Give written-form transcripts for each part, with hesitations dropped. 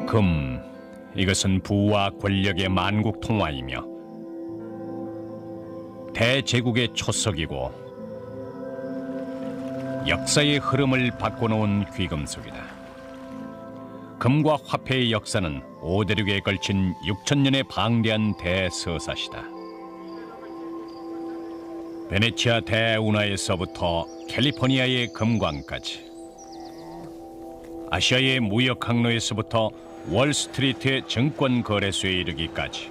금, 이것은 부와 권력의 만국 통화이며 대제국의 초석이고 역사의 흐름을 바꿔놓은 귀금속이다. 금과 화폐의 역사는 5대륙에 걸친 6,000년의 방대한 대서사시다. 베네치아 대운하에서부터 캘리포니아의 금광까지, 아시아의 무역 항로에서부터 월스트리트의 증권 거래소에 이르기까지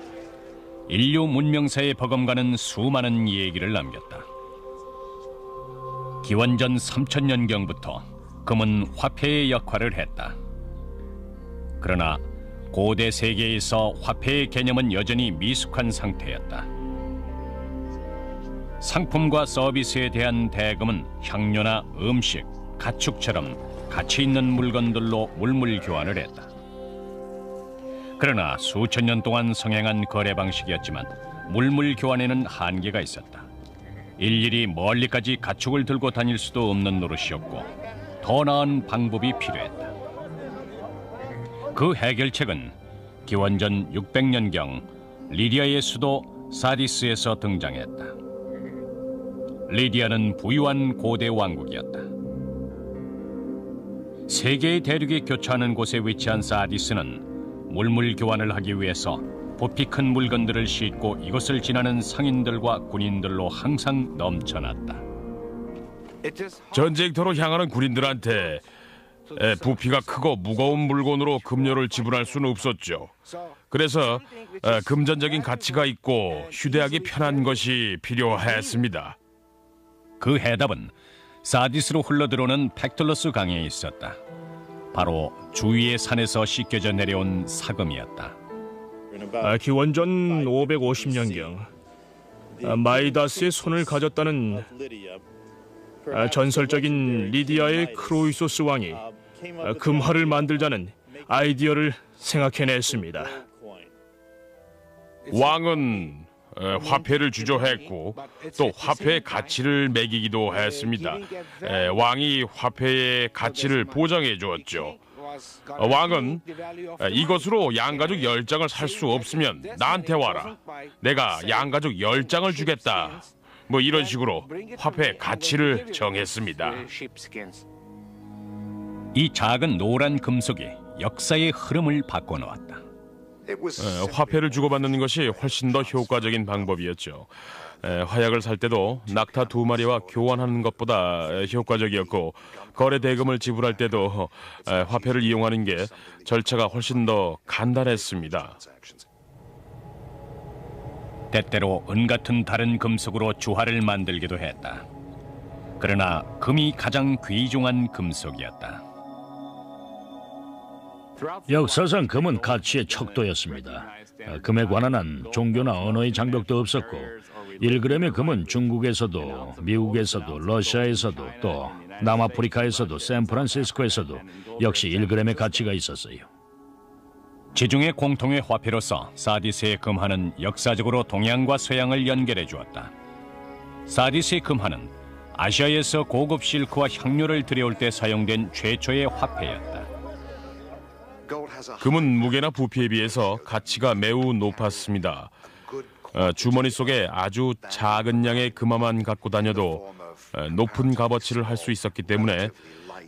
인류 문명사에 버금가는 수많은 얘기를 남겼다. 기원전 3000년경부터 금은 화폐의 역할을 했다. 그러나 고대 세계에서 화폐의 개념은 여전히 미숙한 상태였다. 상품과 서비스에 대한 대금은 향료나 음식, 가축처럼 가치 있는 물건들로 물물 교환을 했다. 그러나 수천 년 동안 성행한 거래 방식이었지만 물물 교환에는 한계가 있었다. 일일이 멀리까지 가축을 들고 다닐 수도 없는 노릇이었고 더 나은 방법이 필요했다. 그 해결책은 기원전 600년경 리디아의 수도 사디스에서 등장했다. 리디아는 부유한 고대 왕국이었다. 세 개의 대륙이 교차하는 곳에 위치한 사디스는 물물 교환을 하기 위해서 부피 큰 물건들을 싣고 이곳을 지나는 상인들과 군인들로 항상 넘쳐났다. 전쟁터로 향하는 군인들한테 부피가 크고 무거운 물건으로 금료를 지불할 수는 없었죠. 그래서 금전적인 가치가 있고 휴대하기 편한 것이 필요했습니다. 그 해답은 사디스로 흘러들어오는 팩툴러스 강에 있었다. 바로 주위의 산에서 씻겨져 내려온 사금이었다. 기원전 550년경 마이다스의 손을 가졌다는 전설적인 리디아의 크로이소스 왕이 금화를 만들자는 아이디어를 생각해냈습니다. 왕은 화폐를 주조했고 또 화폐의 가치를 매기기도 했습니다. 왕이 화폐의 가치를 보장해 주었죠. 왕은 이것으로 양가죽 10장을 살 수 없으면 나한테 와라. 내가 양가죽 10장을 주겠다. 뭐 이런 식으로 화폐의 가치를 정했습니다. 이 작은 노란 금속이 역사의 흐름을 바꿔놓았다. 화폐를 주고받는 것이 훨씬 더 효과적인 방법이었죠. 화약을 살 때도 낙타 2마리와 교환하는 것보다 효과적이었고 거래 대금을 지불할 때도 화폐를 이용하는 게 절차가 훨씬 더 간단했습니다. 때때로 은 같은 다른 금속으로 주화를 만들기도 했다. 그러나 금이 가장 귀중한 금속이었다. 역사상 금은 가치의 척도였습니다. 금에 관한 한 종교나 언어의 장벽도 없었고 1g의 금은 중국에서도 미국에서도 러시아에서도 또 남아프리카에서도 샌프란시스코에서도 역시 1g의 가치가 있었어요. 지중해 공통의 화폐로서 사디스의 금화는 역사적으로 동양과 서양을 연결해 주었다. 사디스의 금화는 아시아에서 고급 실크와 향료를 들여올 때 사용된 최초의 화폐였다. 금은 무게나 부피에 비해서 가치가 매우 높았습니다. 주머니 속에 아주 작은 양의 금화만 갖고 다녀도 높은 값어치를 할 수 있었기 때문에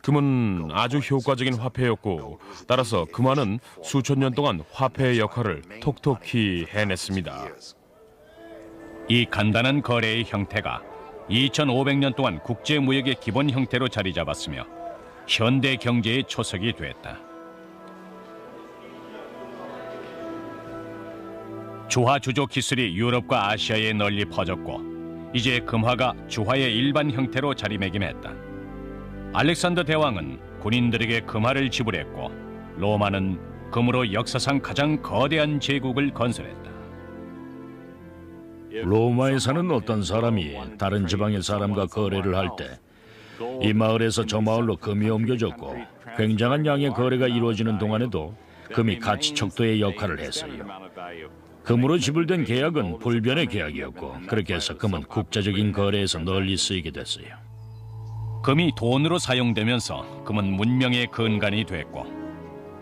금은 아주 효과적인 화폐였고 따라서 금화는 수천 년 동안 화폐의 역할을 톡톡히 해냈습니다. 이 간단한 거래의 형태가 2500년 동안 국제무역의 기본 형태로 자리 잡았으며 현대 경제의 초석이 됐다. 주화 주조 기술이 유럽과 아시아에 널리 퍼졌고 이제 금화가 주화의 일반 형태로 자리매김했다. 알렉산더 대왕은 군인들에게 금화를 지불했고 로마는 금으로 역사상 가장 거대한 제국을 건설했다. 로마에 사는 어떤 사람이 다른 지방의 사람과 거래를 할 때 이 마을에서 저 마을로 금이 옮겨졌고 굉장한 양의 거래가 이루어지는 동안에도 금이 가치 척도의 역할을 했어요. 금으로 지불된 계약은 불변의 계약이었고 그렇게 해서 금은 국제적인 거래에서 널리 쓰이게 됐어요. 금이 돈으로 사용되면서 금은 문명의 근간이 됐고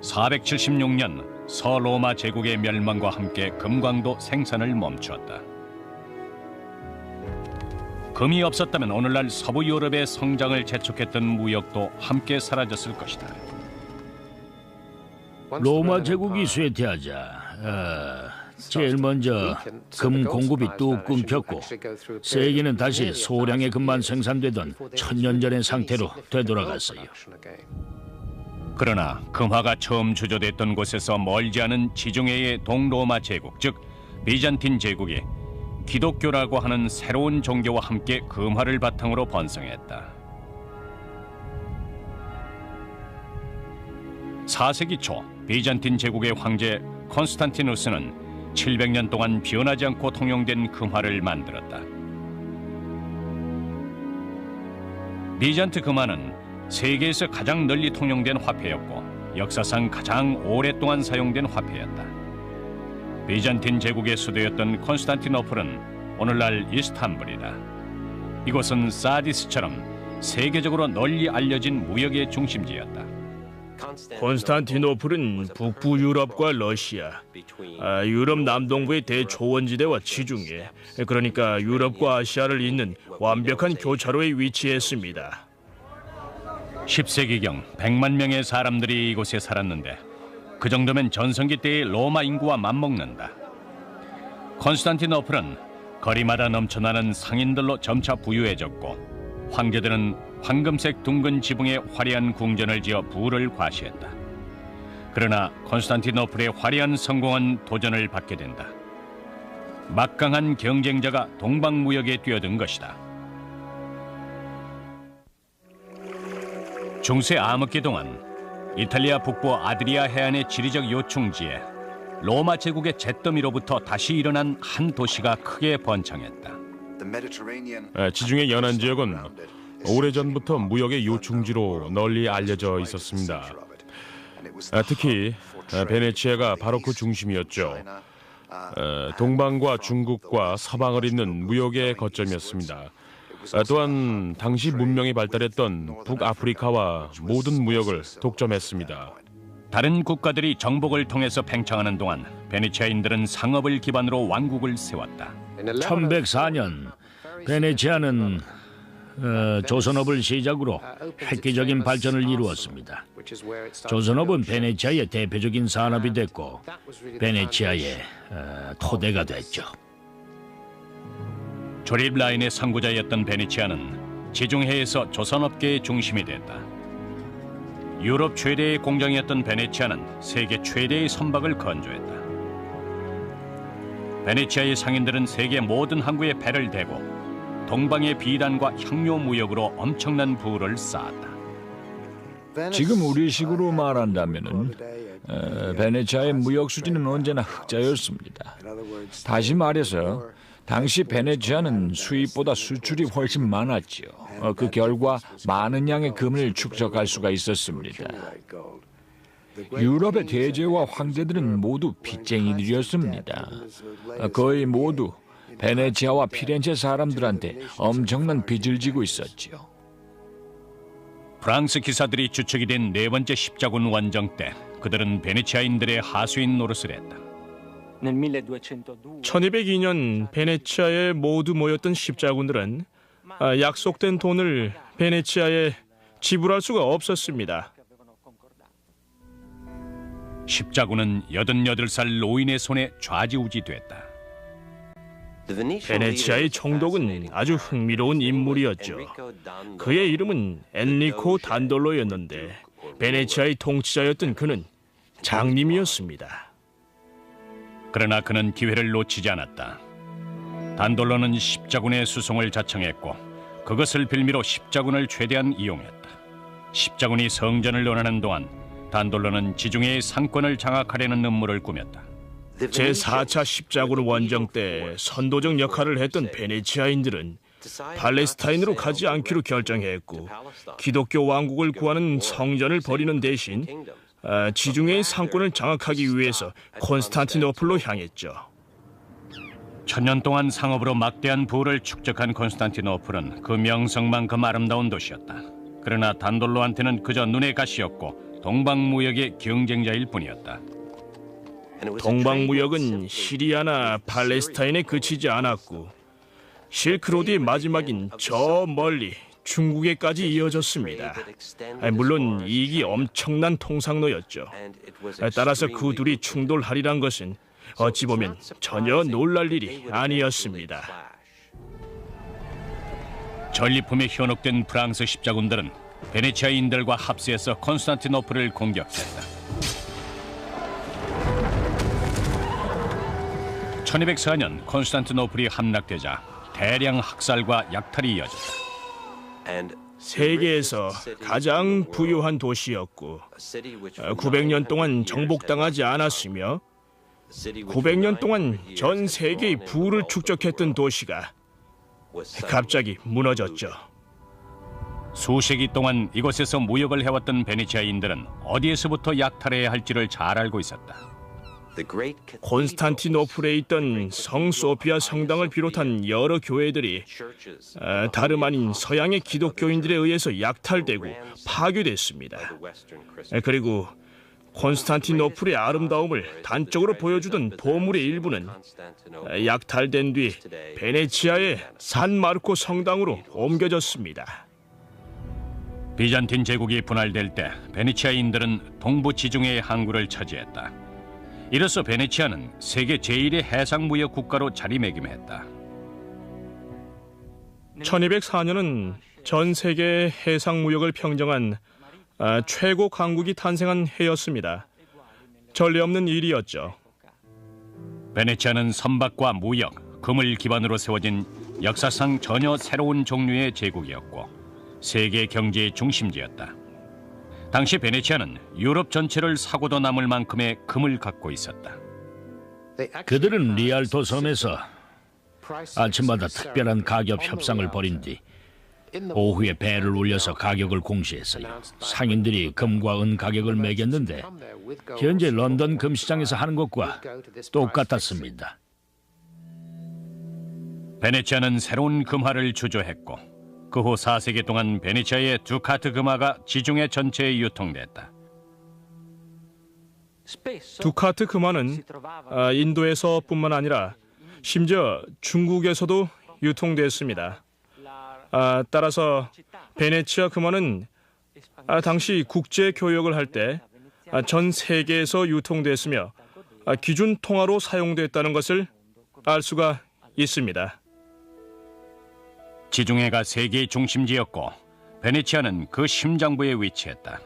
476년 서로마 제국의 멸망과 함께 금광도 생산을 멈추었다. 금이 없었다면 오늘날 서부 유럽의 성장을 재촉했던 무역도 함께 사라졌을 것이다. 로마 제국이 쇠퇴하자 제일 먼저 금 공급이 뚝 끊겼고 세계는 다시 소량의 금만 생산되던 천년 전의 상태로 되돌아갔어요. 그러나 금화가 처음 주조됐던 곳에서 멀지 않은 지중해의 동로마 제국, 즉 비잔틴 제국이 기독교라고 하는 새로운 종교와 함께 금화를 바탕으로 번성했다. 4세기 초 비잔틴 제국의 황제 콘스탄티누스는 700년 동안 변하지 않고 통용된 금화를 만들었다. 비잔트 금화는 세계에서 가장 널리 통용된 화폐였고 역사상 가장 오랫동안 사용된 화폐였다. 비잔틴 제국의 수도였던 콘스탄티노플은 오늘날 이스탄불이다. 이곳은 사디스처럼 세계적으로 널리 알려진 무역의 중심지였다. 콘스탄티노플은 북부 유럽과 러시아, 유럽 남동부의 대초원지대와 지중해, 그러니까 유럽과 아시아를 잇는 완벽한 교차로에 위치했습니다. 10세기경 100만 명의 사람들이 이곳에 살았는데 그 정도면 전성기 때의 로마 인구와 맞먹는다. 콘스탄티노플은 거리마다 넘쳐나는 상인들로 점차 부유해졌고 황제들은 황금색 둥근 지붕에 화려한 궁전을 지어 부를 과시했다. 그러나 콘스탄티노플의 화려한 성공은 도전을 받게 된다. 막강한 경쟁자가 동방무역에 뛰어든 것이다. 중세 암흑기 동안 이탈리아 북부 아드리아 해안의 지리적 요충지에 로마 제국의 잿더미로부터 다시 일어난 한 도시가 크게 번창했다. 지중해 연안 지역은 오래전부터 무역의 요충지로 널리 알려져 있었습니다. 특히 베네치아가 바로 그 중심이었죠. 동방과 중국과 서방을 잇는 무역의 거점이었습니다. 또한 당시 문명이 발달했던 북아프리카와 모든 무역을 독점했습니다. 다른 국가들이 정복을 통해서 팽창하는 동안 베네치아인들은 상업을 기반으로 왕국을 세웠다. 1104년 베네치아는 조선업을 시작으로 획기적인 발전을 이루었습니다. 조선업은 베네치아의 대표적인 산업이 됐고 베네치아의 토대가 됐죠. 조립 라인의 선구자였던 베네치아는 지중해에서 조선업계의 중심이 됐다. 유럽 최대의 공장이었던 베네치아는 세계 최대의 선박을 건조했다. 베네치아의 상인들은 세계 모든 항구에 배를 대고 동방의 비단과 향료 무역으로 엄청난 부를 쌓았다. 지금 우리식으로 말한다면은 베네치아의 무역 수지는 언제나 흑자였습니다. 다시 말해서 당시 베네치아는 수입보다 수출이 훨씬 많았지요. 그 결과 많은 양의 금을 축적할 수가 있었습니다. 유럽의 대제와 황제들은 모두 빚쟁이들이었습니다. 거의 모두 베네치아와 피렌체 사람들한테 엄청난 빚을 지고 있었지요. 프랑스 기사들이 주축이 된 네 번째 십자군 원정 때 그들은 베네치아인들의 하수인 노릇을 했다. 1202년 베네치아에 모두 모였던 십자군들은 약속된 돈을 베네치아에 지불할 수가 없었습니다. 십자군은 88살 노인의 손에 좌지우지됐다. 베네치아의 총독은 아주 흥미로운 인물이었죠. 그의 이름은 엔리코 단돌로였는데 베네치아의 통치자였던 그는 장님이었습니다. 그러나 그는 기회를 놓치지 않았다. 단돌로는 십자군의 수송을 자청했고 그것을 빌미로 십자군을 최대한 이용했다. 십자군이 성전을 논하는 동안 단돌로는 지중해의 상권을 장악하려는 음모를 꾸몄다. 제4차 십자군 원정 때 선도적 역할을 했던 베네치아인들은 팔레스타인으로 가지 않기로 결정했고 기독교 왕국을 구하는 성전을 버리는 대신 지중해의 상권을 장악하기 위해서 콘스탄티노플로 향했죠. 천년 동안 상업으로 막대한 부를 축적한 콘스탄티노플은 그 명성만큼 아름다운 도시였다. 그러나 단돌로한테는 그저 눈의 가시였고 동방무역의 경쟁자일 뿐이었다. 동방무역은 시리아나 팔레스타인에 그치지 않았고 실크로드의 마지막인 저 멀리 중국에까지 이어졌습니다. 물론 이익이 엄청난 통상로였죠. 따라서 그 둘이 충돌하리란 것은 어찌 보면 전혀 놀랄 일이 아니었습니다. 전리품에 현혹된 프랑스 십자군들은 베네치아인들과 합세해서 콘스탄티노플을 공격했다. 1204년 콘스탄티노플이 함락되자 대량 학살과 약탈이 이어졌다. 세계에서 가장 부유한 도시였고 900년 동안 정복당하지 않았으며 900년 동안 전 세계의 부를 축적했던 도시가 갑자기 무너졌죠. 수세기 동안 이곳에서 무역을 해왔던 베네치아인들은 어디에서부터 약탈해야 할지를 잘 알고 있었다. 콘스탄티노플에 있던 성 소피아 성당을 비롯한 여러 교회들이 다름 아닌 서양의 기독교인들에 의해서 약탈되고 파괴됐습니다. 그리고 콘스탄티노플의 아름다움을 단적으로 보여주던 보물의 일부는 약탈된 뒤 베네치아의 산 마르코 성당으로 옮겨졌습니다. 비잔틴 제국이 분할될 때 베네치아인들은 동부 지중해의 항구를 차지했다. 이로써 베네치아는 세계 제1의 해상무역 국가로 자리매김했다. 1204년은 전 세계 해상무역을 평정한 최고 강국이 탄생한 해였습니다. 전례 없는 일이었죠. 베네치아는 선박과 무역, 금을 기반으로 세워진 역사상 전혀 새로운 종류의 제국이었고 세계 경제의 중심지였다. 당시 베네치아는 유럽 전체를 사고도 남을 만큼의 금을 갖고 있었다. 그들은 리알토 섬에서 아침마다 특별한 가격 협상을 벌인 뒤 오후에 배를 올려서 가격을 공시했어요. 상인들이 금과 은 가격을 매겼는데 현재 런던 금시장에서 하는 것과 똑같았습니다. 베네치아는 새로운 금화를 주조했고 그 후 4세기 동안 베네치아의 두카트 금화가 지중해 전체에 유통됐다. 두카트 금화는 인도에서뿐만 아니라 심지어 중국에서도 유통됐습니다. 따라서 베네치아 금화는 당시 국제 교역을 할 때 전 세계에서 유통됐으며 기준 통화로 사용됐다는 것을 알 수가 있습니다. 지중해가 세계의 중심지였고 베네치아는 그 심장부에 위치했다.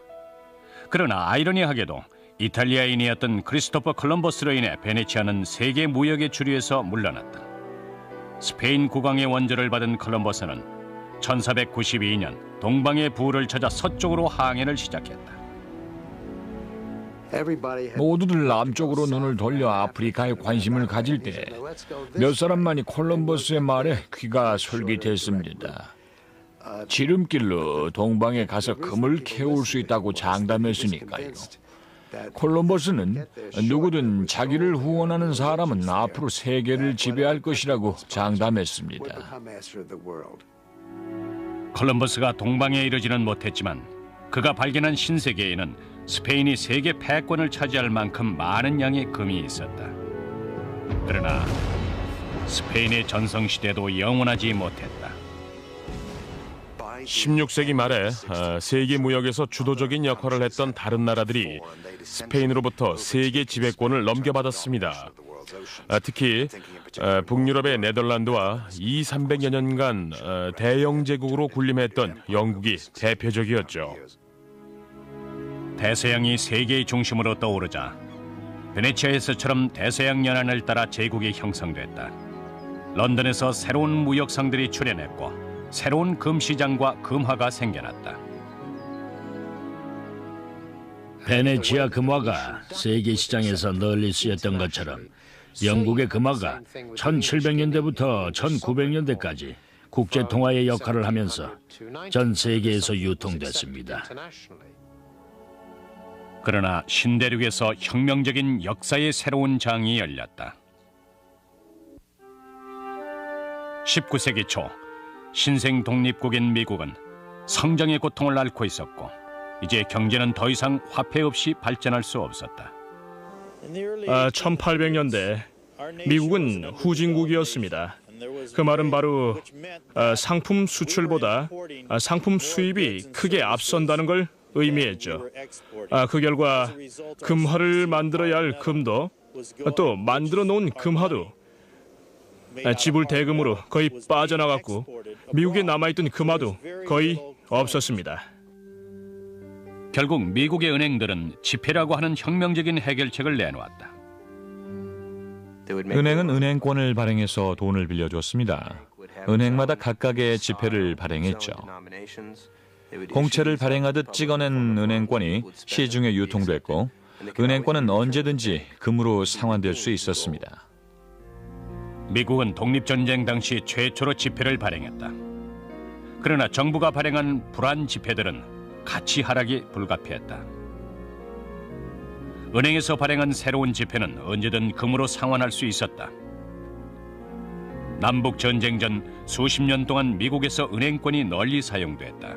그러나 아이러니하게도 이탈리아인이었던 크리스토퍼 콜럼버스로 인해 베네치아는 세계 무역의 주류에서 물러났다. 스페인 국왕의 원조를 받은 콜럼버스는 1492년 동방의 부를 찾아 서쪽으로 항해를 시작했다. 모두들 남쪽으로 눈을 돌려 아프리카에 관심을 가질 때 몇 사람만이 콜럼버스의 말에 귀가 솔깃했습니다. 지름길로 동방에 가서 금을 캐올 수 있다고 장담했으니까요. 콜럼버스는 누구든 자기를 후원하는 사람은 앞으로 세계를 지배할 것이라고 장담했습니다. 콜럼버스가 동방에 이르지는 못했지만 그가 발견한 신세계에는 스페인이 세계 패권을 차지할 만큼 많은 양의 금이 있었다. 그러나 스페인의 전성시대도 영원하지 못했다. 16세기 말에 세계 무역에서 주도적인 역할을 했던 다른 나라들이 스페인으로부터 세계 지배권을 넘겨받았습니다. 특히 북유럽의 네덜란드와 200~300여 년간 대영 제국으로 군림했던 영국이 대표적이었죠. 대서양이 세계의 중심으로 떠오르자 베네치아에서처럼 대서양 연안을 따라 제국이 형성됐다. 런던에서 새로운 무역상들이 출현했고 새로운 금시장과 금화가 생겨났다. 베네치아 금화가 세계 시장에서 널리 쓰였던 것처럼 영국의 금화가 1700년대부터 1900년대까지 국제 통화의 역할을 하면서 전 세계에서 유통됐습니다. 그러나 신대륙에서 혁명적인 역사의 새로운 장이 열렸다. 19세기 초 신생 독립국인 미국은 성장의 고통을 앓고 있었고 이제 경제는 더 이상 화폐 없이 발전할 수 없었다. 1800년대 미국은 후진국이었습니다. 그 말은 바로 상품 수출보다 상품 수입이 크게 앞선다는 걸 의미했죠. 그 결과 금화를 만들어야 할 금도 또 만들어 놓은 금화도 지불 대금으로 거의 빠져나갔고 미국에 남아있던 금화도 거의 없었습니다. 결국 미국의 은행들은 지폐라고 하는 혁명적인 해결책을 내놓았다. 은행은 은행권을 발행해서 돈을 빌려줬습니다. 은행마다 각각의 지폐를 발행했죠. 공채를 발행하듯 찍어낸 은행권이 시중에 유통됐고 은행권은 언제든지 금으로 상환될 수 있었습니다. 미국은 독립전쟁 당시 최초로 지폐를 발행했다. 그러나 정부가 발행한 불안 지폐들은 가치 하락이 불가피했다. 은행에서 발행한 새로운 지폐는 언제든 금으로 상환할 수 있었다. 남북전쟁 전 수십 년 동안 미국에서 은행권이 널리 사용됐다.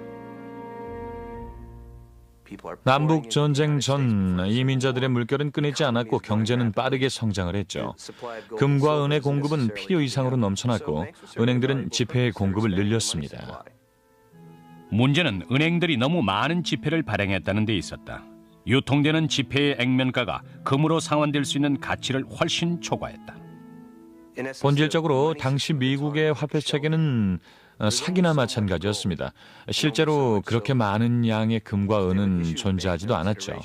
남북 전쟁 전 이민자들의 물결은 끊이지 않았고 경제는 빠르게 성장을 했죠. 금과 은의 공급은 필요 이상으로 넘쳐났고 은행들은 지폐의 공급을 늘렸습니다. 문제는 은행들이 너무 많은 지폐를 발행했다는 데 있었다. 유통되는 지폐의 액면가가 금으로 상환될 수 있는 가치를 훨씬 초과했다. 본질적으로 당시 미국의 화폐 체계는 사기나 마찬가지였습니다. 실제로 그렇게 많은 양의 금과 은은 존재하지도 않았죠.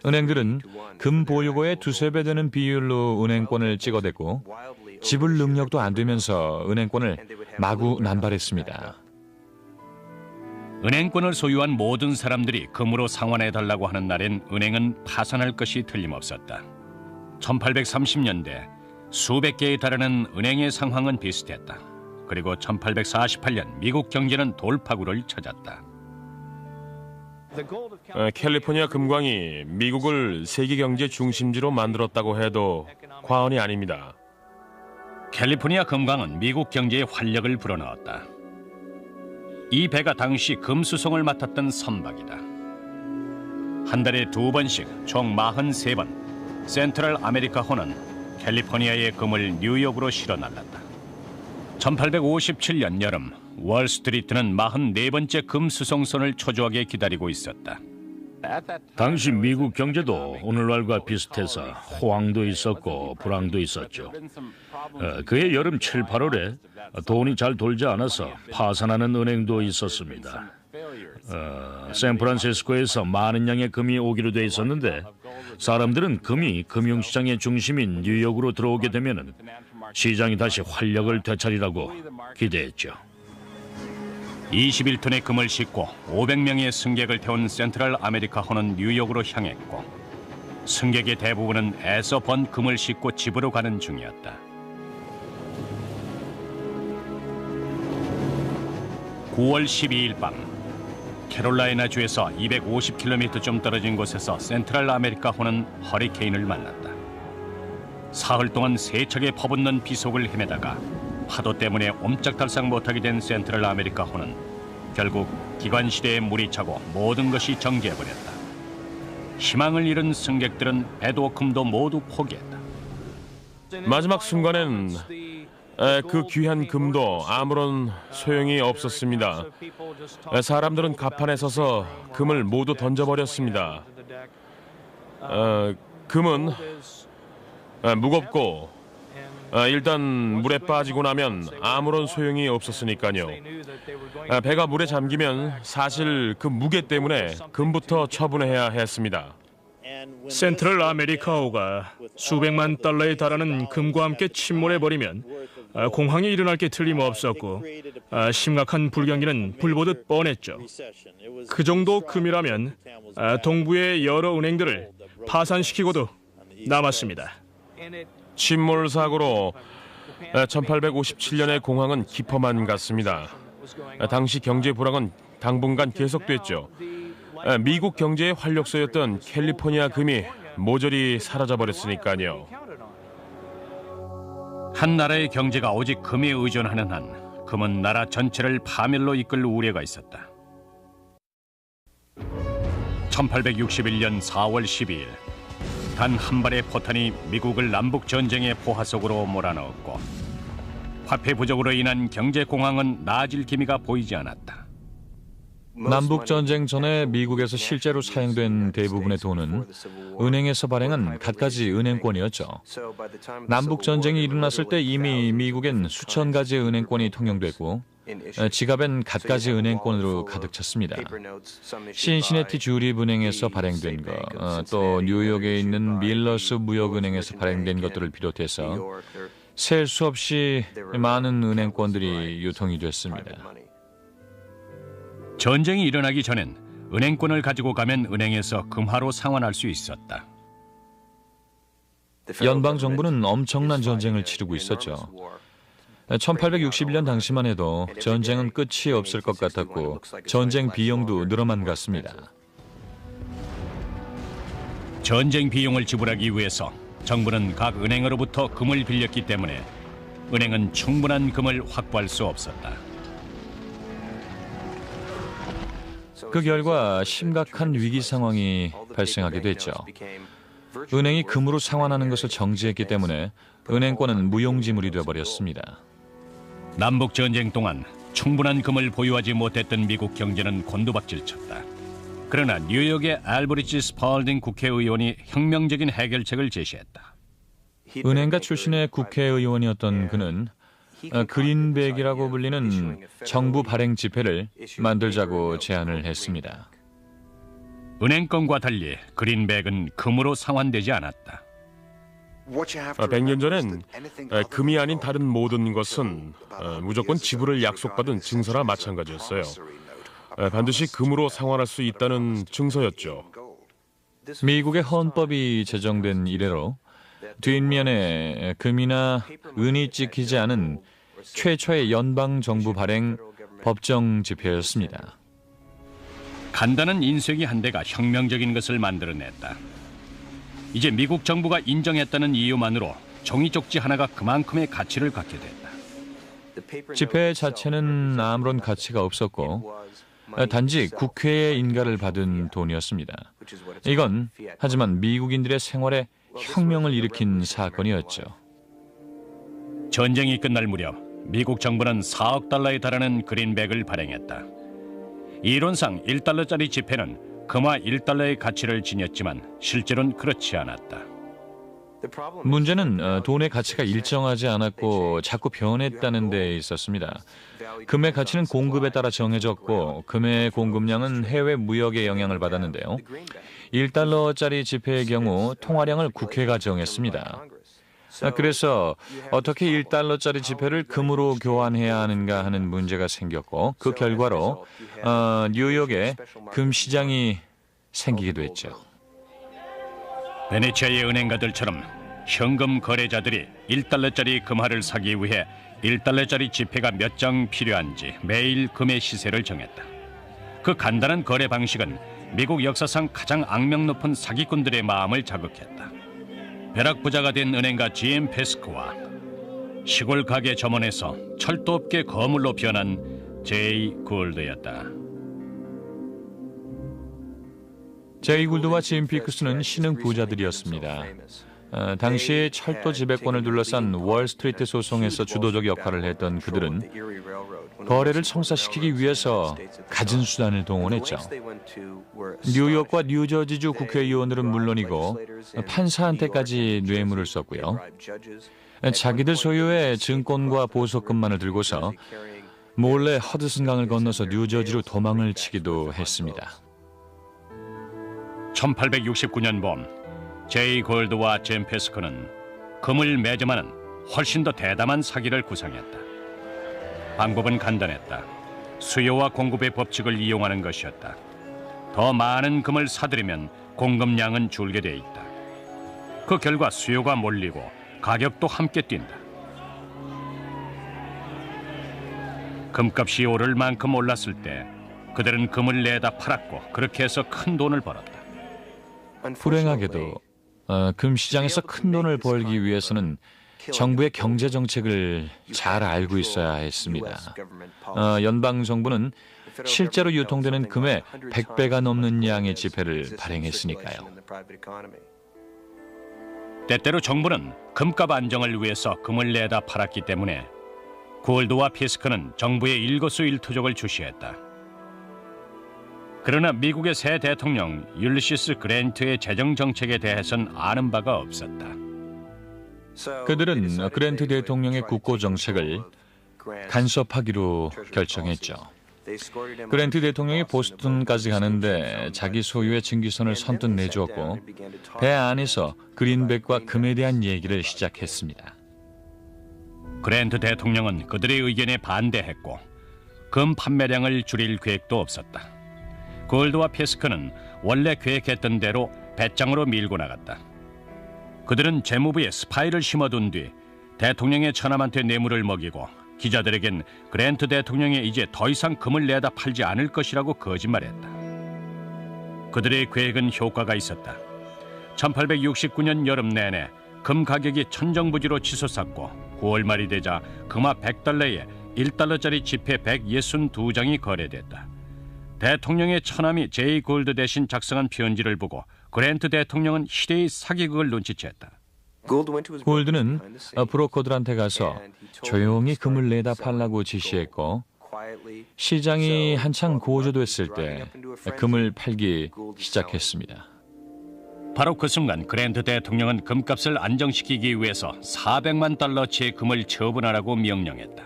은행들은 금 보유고의 2~3배 되는 비율로 은행권을 찍어댔고 지불 능력도 안 되면서 은행권을 마구 남발했습니다. 은행권을 소유한 모든 사람들이 금으로 상환해달라고 하는 날엔 은행은 파산할 것이 틀림없었다. 1830년대 수백 개에 달하는 은행의 상황은 비슷했다. 그리고 1848년 미국 경제는 돌파구를 찾았다. 캘리포니아 금광이 미국을 세계 경제 중심지로 만들었다고 해도 과언이 아닙니다. 캘리포니아 금광은 미국 경제에 활력을 불어넣었다. 이 배가 당시 금수송을 맡았던 선박이다. 한 달에 2번씩 총 43번 센트럴 아메리카호는 캘리포니아의 금을 뉴욕으로 실어 날랐다. 1857년 여름 월스트리트는 44번째 금수송선을 초조하게 기다리고 있었다. 당시 미국 경제도 오늘날과 비슷해서 호황도 있었고 불황도 있었죠. 그해 여름 7, 8월에 돈이 잘 돌지 않아서 파산하는 은행도 있었습니다. 샌프란시스코에서 많은 양의 금이 오기로 돼 있었는데 사람들은 금이 금융시장의 중심인 뉴욕으로 들어오게 되면 시장이 다시 활력을 되찾으리라고 기대했죠. 21톤의 금을 싣고 500명의 승객을 태운 센트럴 아메리카호는 뉴욕으로 향했고 승객의 대부분은 애써 번 금을 싣고 집으로 가는 중이었다. 9월 12일 밤 캐롤라이나주에서 250km쯤 떨어진 곳에서 센트럴 아메리카호는 허리케인을 만났다. 사흘 동안 세차게 퍼붓는 비속을 헤매다가 파도 때문에 옴짝달싹 못하게 된 센트럴 아메리카호는 결국 기관실에 물이 차고 모든 것이 정지해버렸다. 희망을 잃은 승객들은 배도 금도 모두 포기했다. 마지막 순간엔 그 귀한 금도 아무런 소용이 없었습니다. 사람들은 갑판에 서서 금을 모두 던져버렸습니다. 금은 무겁고 일단 물에 빠지고 나면 아무런 소용이 없었으니까요. 배가 물에 잠기면 사실 그 무게 때문에 금부터 처분해야 했습니다. 센트럴 아메리카호가 수백만 달러에 달하는 금과 함께 침몰해버리면 공황이 일어날 게 틀림없었고 심각한 불경기는 불보듯 뻔했죠. 그 정도 금이라면 동부의 여러 은행들을 파산시키고도 남았습니다. 침몰 사고로 1857년의 공황은 깊어만 갔습니다. 당시 경제 불황은 당분간 계속됐죠. 미국 경제의 활력소였던 캘리포니아 금이 모조리 사라져버렸으니까요. 한 나라의 경제가 오직 금에 의존하는 한 금은 나라 전체를 파멸로 이끌 우려가 있었다. 1861년 4월 12일 단 한 발의 포탄이 미국을 남북 전쟁의 포화 속으로 몰아넣었고 화폐 부족으로 인한 경제 공황은 나아질 기미가 보이지 않았다. 남북 전쟁 전에 미국에서 실제로 사용된 대부분의 돈은 은행에서 발행한 갖가지 은행권이었죠. 남북 전쟁이 일어났을 때 이미 미국엔 수천 가지의 은행권이 통용됐고 지갑엔 갖가지 은행권으로 가득 찼습니다. 신시내티 주립은행에서 발행된 것, 또 뉴욕에 있는 밀러스 무역은행에서 발행된 것들을 비롯해서 셀 수 없이 많은 은행권들이 유통이 됐습니다. 전쟁이 일어나기 전엔 은행권을 가지고 가면 은행에서 금화로 상환할 수 있었다. 연방 정부는 엄청난 전쟁을 치르고 있었죠. 1861년 당시만 해도 전쟁은 끝이 없을 것 같았고 전쟁 비용도 늘어만 갔습니다. 전쟁 비용을 지불하기 위해서 정부는 각 은행으로부터 금을 빌렸기 때문에 은행은 충분한 금을 확보할 수 없었다. 그 결과 심각한 위기 상황이 발생하게 됐죠. 은행이 금으로 상환하는 것을 정지했기 때문에 은행권은 무용지물이 되어버렸습니다. 남북 전쟁 동안 충분한 금을 보유하지 못했던 미국 경제는 곤두박질쳤다. 그러나 뉴욕의 알브리지 스펄딩 국회의원이 혁명적인 해결책을 제시했다. 은행가 출신의 국회의원이었던 그는 그린백이라고 불리는 정부 발행 지폐를 만들자고 제안을 했습니다. 은행권과 달리 그린백은 금으로 상환되지 않았다. 100년 전엔 금이 아닌 다른 모든 것은 무조건 지불을 약속받은 증서나 마찬가지였어요. 반드시 금으로 상환할 수 있다는 증서였죠. 미국의 헌법이 제정된 이래로 뒷면에 금이나 은이 찍히지 않은 최초의 연방 정부 발행 법정 지폐였습니다. 간단한 인쇄기 한 대가 혁명적인 것을 만들어냈다. 이제 미국 정부가 인정했다는 이유만으로 종이 쪽지 하나가 그만큼의 가치를 갖게 됐다. 지폐 자체는 아무런 가치가 없었고 단지 국회의 인가를 받은 돈이었습니다. 이건 하지만 미국인들의 생활에 혁명을 일으킨 사건이었죠. 전쟁이 끝날 무렵 미국 정부는 4억 달러에 달하는 그린백을 발행했다. 이론상 1달러짜리 지폐는 금화 1달러의 가치를 지녔지만 실제로는 그렇지 않았다. 문제는 돈의 가치가 일정하지 않았고 자꾸 변했다는 데 있었습니다. 금의 가치는 공급에 따라 정해졌고 금의 공급량은 해외 무역의 영향을 받았는데요. 1달러짜리 지폐의 경우 통화량을 국회가 정했습니다. 그래서 어떻게 1달러짜리 지폐를 금으로 교환해야 하는가 하는 문제가 생겼고 그 결과로 뉴욕에 금 시장이 생기게 됐죠. 베네치아의 은행가들처럼 현금 거래자들이 1달러짜리 금화를 사기 위해 1달러짜리 지폐가 몇 장 필요한지 매일 금의 시세를 정했다. 그 간단한 거래 방식은 미국 역사상 가장 악명 높은 사기꾼들의 마음을 자극했다. 벼락부자가 된 은행가 GM 페스크와 시골 가게 점원에서 철도업계 거물로 변한 제이 굴드였다. 제이 굴드와 짐 피크스는 신흥 부자들이었습니다. 당시 철도 지배권을 둘러싼 월스트리트 소송에서 주도적 역할을 했던 그들은 거래를 성사시키기 위해서 갖은 수단을 동원했죠. 뉴욕과 뉴저지주 국회의원들은 물론이고 판사한테까지 뇌물을 썼고요. 자기들 소유의 증권과 보석금만을 들고서 몰래 허드슨강을 건너서 뉴저지로 도망을 치기도 했습니다. 1869년 봄 제이 골드와 잼 페스커는 금을 매점하는 훨씬 더 대담한 사기를 구상했다. 방법은 간단했다. 수요와 공급의 법칙을 이용하는 것이었다. 더 많은 금을 사들이면 공급량은 줄게 돼 있다. 그 결과 수요가 몰리고 가격도 함께 뛴다. 금값이 오를 만큼 올랐을 때 그들은 금을 내다 팔았고 그렇게 해서 큰 돈을 벌었다. 불행하게도 금 시장에서 큰 돈을 벌기 위해서는 정부의 경제 정책을 잘 알고 있어야 했습니다. 연방 정부는 실제로 유통되는 금의 100배가 넘는 양의 지폐를 발행했으니까요. 때때로 정부는 금값 안정을 위해서 금을 내다 팔았기 때문에 고울드와 피스크는 정부의 일거수일투족을 주시했다. 그러나 미국의 새 대통령 율리시스 그랜트의 재정 정책에 대해선 아는 바가 없었다. 그들은 그랜트 대통령의 국고 정책을 간섭하기로 결정했죠. 그랜트 대통령이 보스턴까지 가는데 자기 소유의 증기선을 선뜻 내주었고 배 안에서 그린백과 금에 대한 얘기를 시작했습니다. 그랜트 대통령은 그들의 의견에 반대했고 금 판매량을 줄일 계획도 없었다. 고울드와 피스크는 원래 계획했던 대로 배짱으로 밀고 나갔다. 그들은 재무부에 스파이를 심어둔 뒤 대통령의 처남한테 뇌물을 먹이고 기자들에겐 그랜트 대통령이 이제 더 이상 금을 내다 팔지 않을 것이라고 거짓말했다. 그들의 계획은 효과가 있었다. 1869년 여름 내내 금 가격이 천정부지로 치솟았고 9월 말이 되자 금화 100달러에 1달러짜리 지폐 162장이 거래됐다. 대통령의 처남이 제이 골드 대신 작성한 편지를 보고 그랜트 대통령은 시대의 사기극을 눈치챘다. 골드는 브로커들한테 가서 조용히 금을 내다 팔라고 지시했고 시장이 한창 고조됐을 때 금을 팔기 시작했습니다. 바로 그 순간 그랜트 대통령은 금값을 안정시키기 위해서 400만 달러치의 금을 처분하라고 명령했다.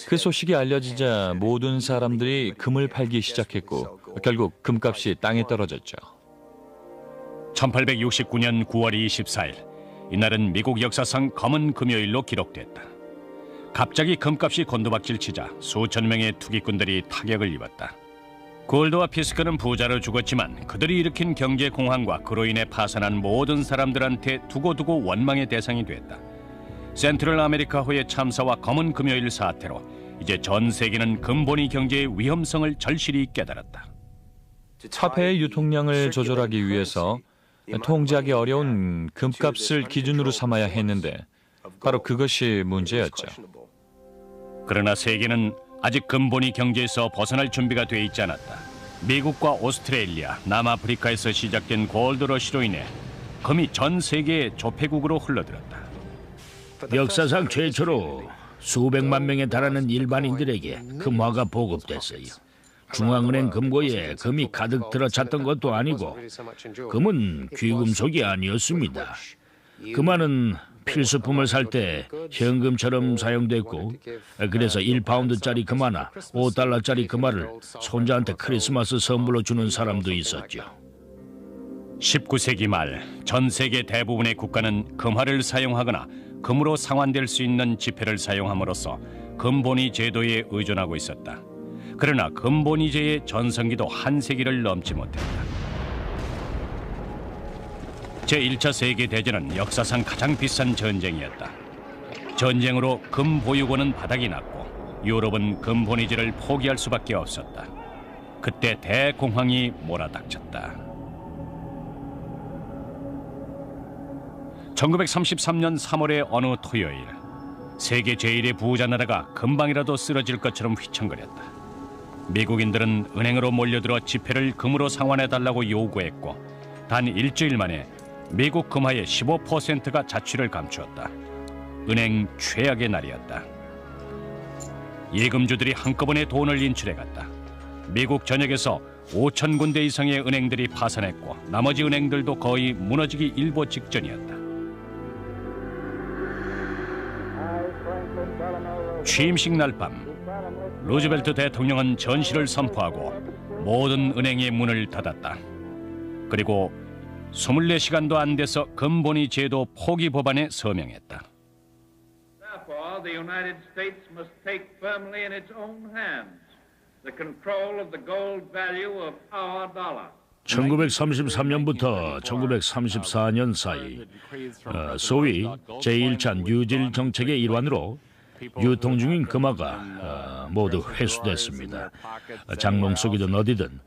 그 소식이 알려지자 모든 사람들이 금을 팔기 시작했고 결국 금값이 땅에 떨어졌죠. 1869년 9월 24일 이날은 미국 역사상 검은 금요일로 기록됐다. 갑자기 금값이 곤두박질 치자 수천 명의 투기꾼들이 타격을 입었다. 골드와 피스크는 부자로 죽었지만 그들이 일으킨 경제 공황과 그로 인해 파산한 모든 사람들한테 두고두고 원망의 대상이 됐다. 센트럴 아메리카호의 참사와 검은 금요일 사태로 이제 전 세계는 금본위 경제의 위험성을 절실히 깨달았다. 화폐의 유통량을 조절하기 위해서 통제하기 어려운 금값을 기준으로 삼아야 했는데 바로 그것이 문제였죠. 그러나 세계는 아직 금본위 경제에서 벗어날 준비가 돼 있지 않았다. 미국과 오스트레일리아, 남아프리카에서 시작된 골드러시로 인해 금이 전 세계의 조폐국으로 흘러들었다. 역사상 최초로 수백만 명에 달하는 일반인들에게 금화가 보급됐어요. 중앙은행 금고에 금이 가득 들어찼던 것도 아니고 금은 귀금속이 아니었습니다. 금화는 필수품을 살 때 현금처럼 사용됐고 그래서 1파운드짜리 금화나 5달러짜리 금화를 손자한테 크리스마스 선물로 주는 사람도 있었죠. 19세기 말 전 세계 대부분의 국가는 금화를 사용하거나 금으로 상환될 수 있는 지폐를 사용함으로써 금본위 제도에 의존하고 있었다. 그러나 금본위제의 전성기도 한 세기를 넘지 못했다. 제1차 세계대전은 역사상 가장 비싼 전쟁이었다. 전쟁으로 금 보유고는 바닥이 났고 유럽은 금본위제를 포기할 수밖에 없었다. 그때 대공황이 몰아닥쳤다. 1933년 3월의 어느 토요일, 세계 제1의 부자 나라가 금방이라도 쓰러질 것처럼 휘청거렸다. 미국인들은 은행으로 몰려들어 지폐를 금으로 상환해달라고 요구했고 단 일주일 만에 미국 금화의 15%가 자취를 감추었다. 은행 최악의 날이었다. 예금주들이 한꺼번에 돈을 인출해갔다. 미국 전역에서 5천 군데 이상의 은행들이 파산했고 나머지 은행들도 거의 무너지기 일보 직전이었다. 취임식 날 밤 루즈벨트 대통령은 전시를 선포하고 모든 은행의 문을 닫았다. 그리고 24시간도 안 돼서 금본위 제도 포기 법안에 서명했다. Therefore, the United States must take firmly in its own hands the control of the gold value of our dollar. 1933년부터 1934년 사이 소위 제1차 뉴딜 정책의 일환으로 유통 중인 금화가 모두 회수됐습니다. 장롱 속이든 어디든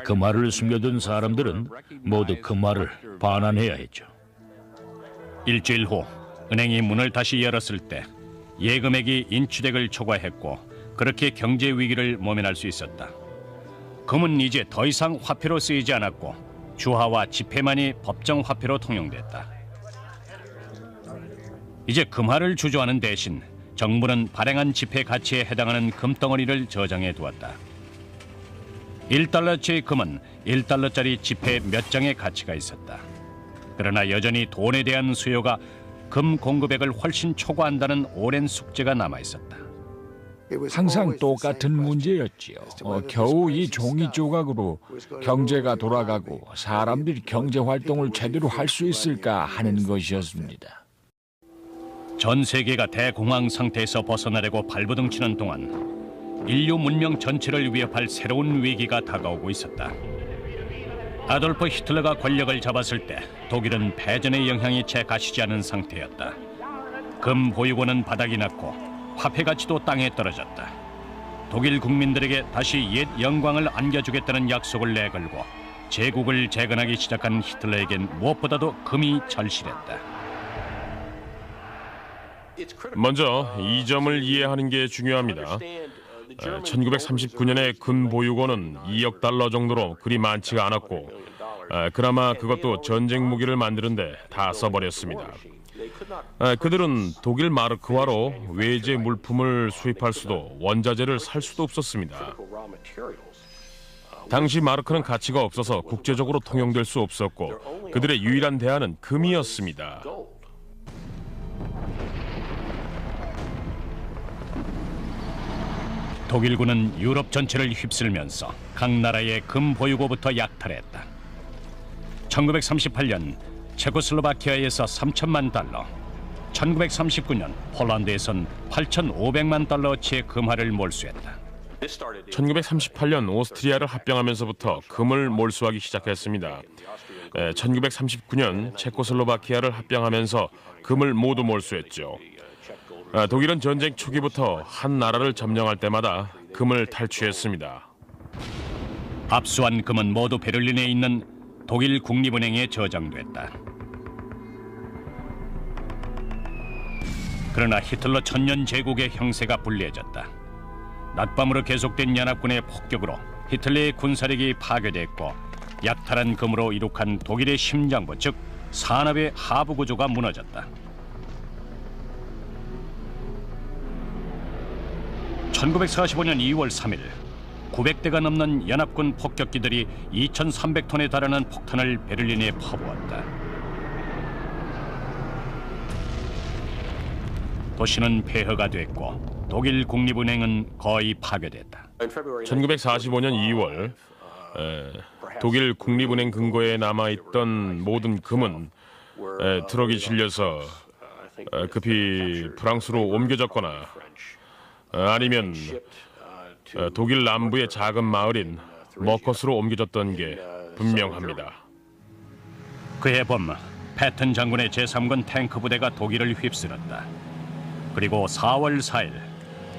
금화를 숨겨둔 사람들은 모두 금화를 반환해야 했죠. 일주일 후 은행이 문을 다시 열었을 때 예금액이 인추덱을 초과했고 그렇게 경제 위기를 모면할 수 있었다. 금은 이제 더 이상 화폐로 쓰이지 않았고 주화와 지폐만이 법정 화폐로 통용됐다. 이제 금화를 주조하는 대신 정부는 발행한 지폐 가치에 해당하는 금덩어리를 저장해 두었다. 1달러치의 금은 1달러짜리 지폐 몇 장의 가치가 있었다. 그러나 여전히 돈에 대한 수요가 금 공급액을 훨씬 초과한다는 오랜 숙제가 남아있었다. 항상 똑같은 문제였지요. 겨우 이 종이 조각으로 경제가 돌아가고 사람들이 경제 활동을 제대로 할 수 있을까 하는 것이었습니다. 전 세계가 대공황 상태에서 벗어나려고 발버둥 치는 동안 인류 문명 전체를 위협할 새로운 위기가 다가오고 있었다. 아돌프 히틀러가 권력을 잡았을 때 독일은 패전의 영향이 채 가시지 않은 상태였다. 금 보유고는 바닥이 났고 화폐 가치도 땅에 떨어졌다. 독일 국민들에게 다시 옛 영광을 안겨주겠다는 약속을 내걸고 제국을 재건하기 시작한 히틀러에겐 무엇보다도 금이 절실했다. 먼저 이 점을 이해하는 게 중요합니다. 1939년에 금 보유고는 2억 달러 정도로 그리 많지가 않았고 그나마 그것도 전쟁 무기를 만드는데 다 써버렸습니다. 그들은 독일 마르크화로 외제 물품을 수입할 수도 원자재를 살 수도 없었습니다. 당시 마르크는 가치가 없어서 국제적으로 통용될 수 없었고 그들의 유일한 대안은 금이었습니다. 독일군은 유럽 전체를 휩쓸면서 각 나라의 금 보유고부터 약탈했다. 1938년 체코슬로바키아에서 3천만 달러, 1939년 폴란드에선 8,500만 달러어치의 금화를 몰수했다. 1938년 오스트리아를 합병하면서부터 금을 몰수하기 시작했습니다. 1939년 체코슬로바키아를 합병하면서 금을 모두 몰수했죠. 독일은 전쟁 초기부터 한 나라를 점령할 때마다 금을 탈취했습니다. 압수한 금은 모두 베를린에 있는 독일 국립은행에 저장됐다. 그러나 히틀러 천년 제국의 형세가 불리해졌다. 낮밤으로 계속된 연합군의 폭격으로 히틀러의 군사력이 파괴됐고 약탈한 금으로 이룩한 독일의 심장부 즉 산업의 하부 구조가 무너졌다. 1945년 2월 3일 900대가 넘는 연합군 폭격기들이 2,300톤에 달하는 폭탄을 베를린에 퍼부었다. 도시는 폐허가 됐고 독일 국립은행은 거의 파괴됐다. 1945년 2월 독일 국립은행 금고에 남아있던 모든 금은 트럭이 실려서 급히 프랑스로 옮겨졌거나 아니면 독일 남부의 작은 마을인 머커스로 옮겨졌던 게 분명합니다. 그해 봄 패튼 장군의 제3군 탱크 부대가 독일을 휩쓸었다. 그리고 4월 4일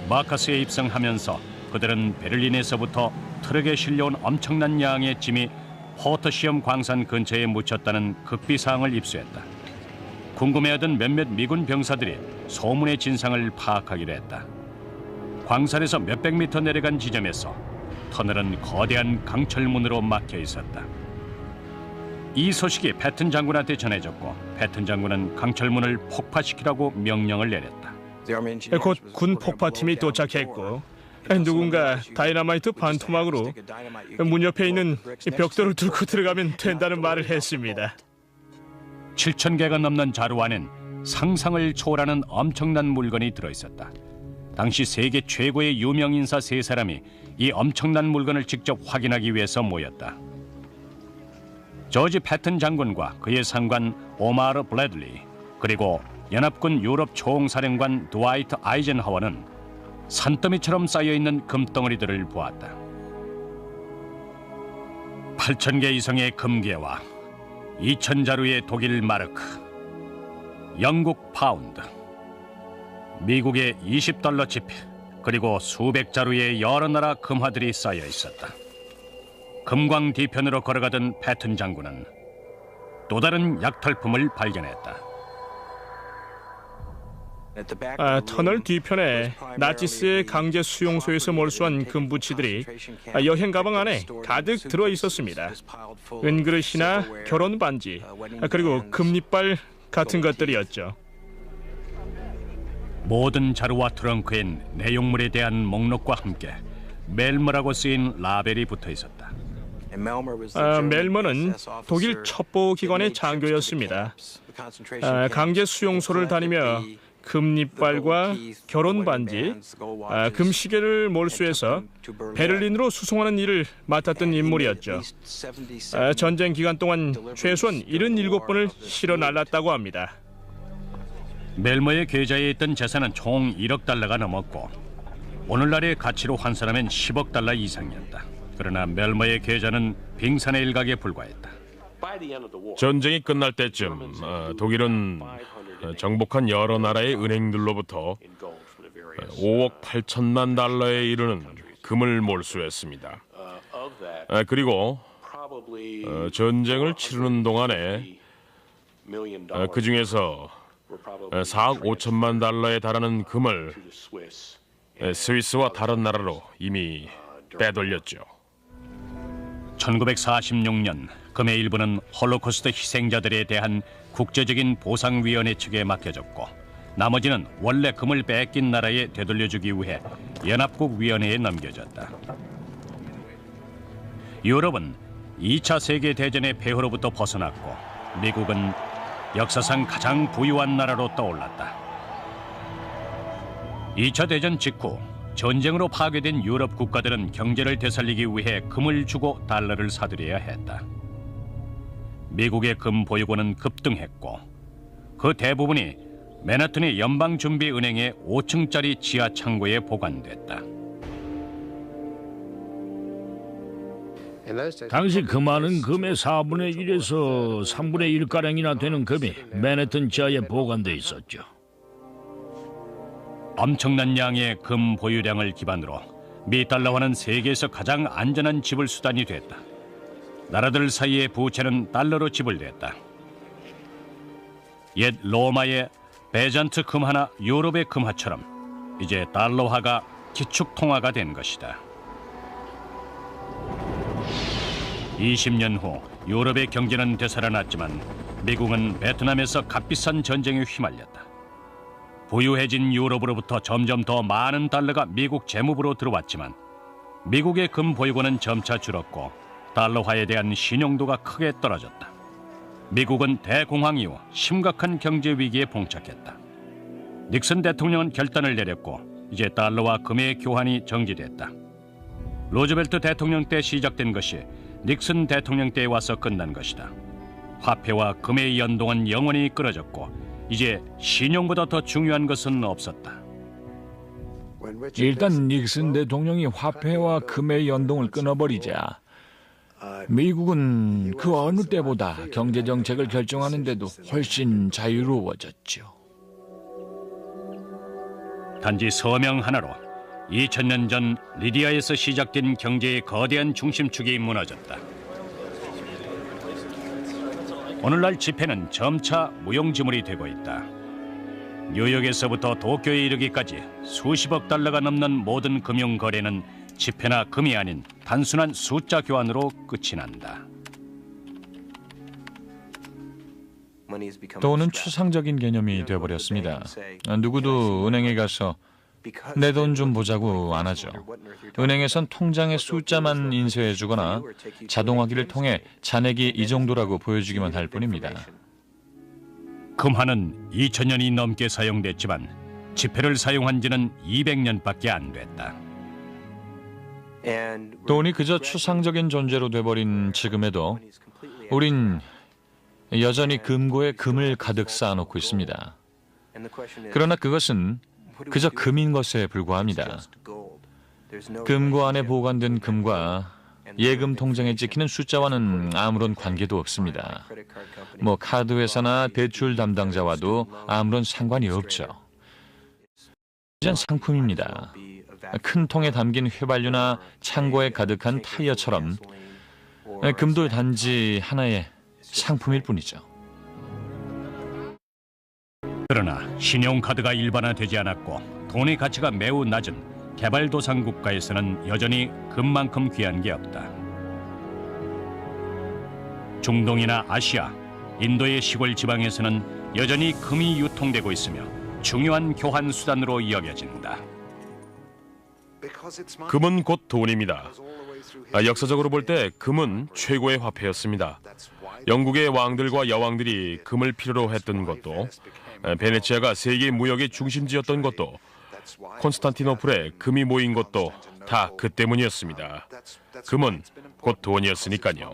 마커스에 입성하면서 그들은 베를린에서부터 트럭에 실려온 엄청난 양의 짐이 포터시엄 광산 근처에 묻혔다는 극비사항을 입수했다. 궁금해하던 몇몇 미군 병사들이 소문의 진상을 파악하기로 했다. 광산에서 몇백 미터 내려간 지점에서 터널은 거대한 강철문으로 막혀 있었다. 이 소식이 패튼 장군한테 전해졌고 패튼 장군은 강철문을 폭파시키라고 명령을 내렸다. 곧 군 폭파팀이 도착했고 누군가 다이너마이트 반토막으로 문 옆에 있는 벽돌을 뚫고 들어가면 된다는 말을 했습니다. 7,000개가 넘는 자루 안엔 상상을 초월하는 엄청난 물건이 들어있었다. 당시 세계 최고의 유명 인사 3사람이 이 엄청난 물건을 직접 확인하기 위해서 모였다. 조지 패튼 장군과 그의 상관 오마르 블래들리 그리고 연합군 유럽 총사령관 드와이트 아이젠하워는 산더미처럼 쌓여있는 금덩어리들을 보았다. 8,000개 이상의 금괴와 2,000자루의 독일 마르크, 영국 파운드, 미국의 20달러 지폐, 그리고 수백 자루의 여러 나라 금화들이 쌓여 있었다. 금광 뒤편으로 걸어가던 패튼 장군은 또 다른 약탈품을 발견했다. 터널 뒤편에 나치스의 강제 수용소에서 몰수한 금부치들이 여행 가방 안에 가득 들어 있었습니다. 은그릇이나 결혼 반지, 그리고 금리빨 같은 것들이었죠. 모든 자루와 트렁크엔 내용물에 대한 목록과 함께 멜머라고 쓰인 라벨이 붙어 있었다. 멜머는 독일 첩보기관의 장교였습니다. 강제 수용소를 다니며 금리빨과 결혼 반지, 금시계를 몰수해서 베를린으로 수송하는 일을 맡았던 인물이었죠. 전쟁 기간 동안 최소한 77번을 실어 날랐다고 합니다. 멜머의 계좌에 있던 재산은 총 1억 달러가 넘었고 오늘날의 가치로 환산하면 10억 달러 이상이었다. 그러나 멜머의 계좌는 빙산의 일각에 불과했다. 전쟁이 끝날 때쯤 독일은 정복한 여러 나라의 은행들로부터 5억 8천만 달러에 이르는 금을 몰수했습니다. 그리고 전쟁을 치르는 동안에 그 중에서 4억 5천만 달러에 달하는 금을 스위스와 다른 나라로 이미 빼돌렸죠. 1946년 금의 일부는 홀로코스트 희생자들에 대한 국제적인 보상위원회 측에 맡겨졌고 나머지는 원래 금을 뺏긴 나라에 되돌려주기 위해 연합국 위원회에 넘겨졌다. 유럽은 2차 세계대전의 폐허로부터 벗어났고 미국은 역사상 가장 부유한 나라로 떠올랐다. 2차 대전 직후 전쟁으로 파괴된 유럽 국가들은 경제를 되살리기 위해 금을 주고 달러를 사들여야 했다. 미국의 금 보유고는 급등했고 그 대부분이 맨하튼의 연방준비은행의 5층짜리 지하 창고에 보관됐다. 당시 그 많은 금의 4분의 1에서 3분의 1가량이나 되는 금이 맨해튼 지하에 보관돼 있었죠. 엄청난 양의 금 보유량을 기반으로 미 달러화는 세계에서 가장 안전한 지불 수단이 됐다. 나라들 사이의 부채는 달러로 지불됐다. 옛 로마의 베잔트 금화나 유럽의 금화처럼 이제 달러화가 기축 통화가 된 것이다. 20년 후 유럽의 경제는 되살아났지만 미국은 베트남에서 값비싼 전쟁에 휘말렸다. 부유해진 유럽으로부터 점점 더 많은 달러가 미국 재무부로 들어왔지만 미국의 금 보유고는 점차 줄었고 달러화에 대한 신용도가 크게 떨어졌다. 미국은 대공황 이후 심각한 경제 위기에 봉착했다. 닉슨 대통령은 결단을 내렸고 이제 달러와 금의 교환이 정지됐다. 루즈벨트 대통령 때 시작된 것이 닉슨 대통령 때에 와서 끝난 것이다. 화폐와 금의 연동은 영원히 끊어졌고 이제 신용보다 더 중요한 것은 없었다. 일단 닉슨 대통령이 화폐와 금의 연동을 끊어버리자 미국은 그 어느 때보다 경제 정책을 결정하는데도 훨씬 자유로워졌죠. 단지 서명 하나로 2000년 전 리디아에서 시작된 경제의 거대한 중심축이 무너졌다. 오늘날 지폐는 점차 무용지물이 되고 있다. 뉴욕에서부터 도쿄에 이르기까지 수십억 달러가 넘는 모든 금융 거래는 지폐나 금이 아닌 단순한 숫자 교환으로 끝이 난다. 돈은 추상적인 개념이 되어버렸습니다. 누구도 은행에 가서 내 돈 좀 보자고 안 하죠. 은행에선 통장에 숫자만 인쇄해주거나 자동화기를 통해 잔액이 이 정도라고 보여주기만 할 뿐입니다. 금화는 2000년이 넘게 사용됐지만 지폐를 사용한 지는 200년밖에 안 됐다. 돈이 그저 추상적인 존재로 돼버린 지금에도 우린 여전히 금고에 금을 가득 쌓아놓고 있습니다. 그러나 그것은 그저 금인 것에 불과합니다. 금고 안에 보관된 금과 예금 통장에 찍히는 숫자와는 아무런 관계도 없습니다. 카드 회사나 대출 담당자와도 아무런 상관이 없죠. 이젠 상품입니다. 큰 통에 담긴 휘발유나 창고에 가득한 타이어처럼 금도 단지 하나의 상품일 뿐이죠. 그러나 신용카드가 일반화되지 않았고 돈의 가치가 매우 낮은 개발도상 국가에서는 여전히 금만큼 귀한 게 없다. 중동이나 아시아, 인도의 시골 지방에서는 여전히 금이 유통되고 있으며 중요한 교환 수단으로 여겨진다. 금은 곧 돈입니다. 역사적으로 볼 때 금은 최고의 화폐였습니다. 영국의 왕들과 여왕들이 금을 필요로 했던 것도, 베네치아가 세계 무역의 중심지였던 것도, 콘스탄티노플에 금이 모인 것도 다 그 때문이었습니다. 금은 곧 돈이었으니까요.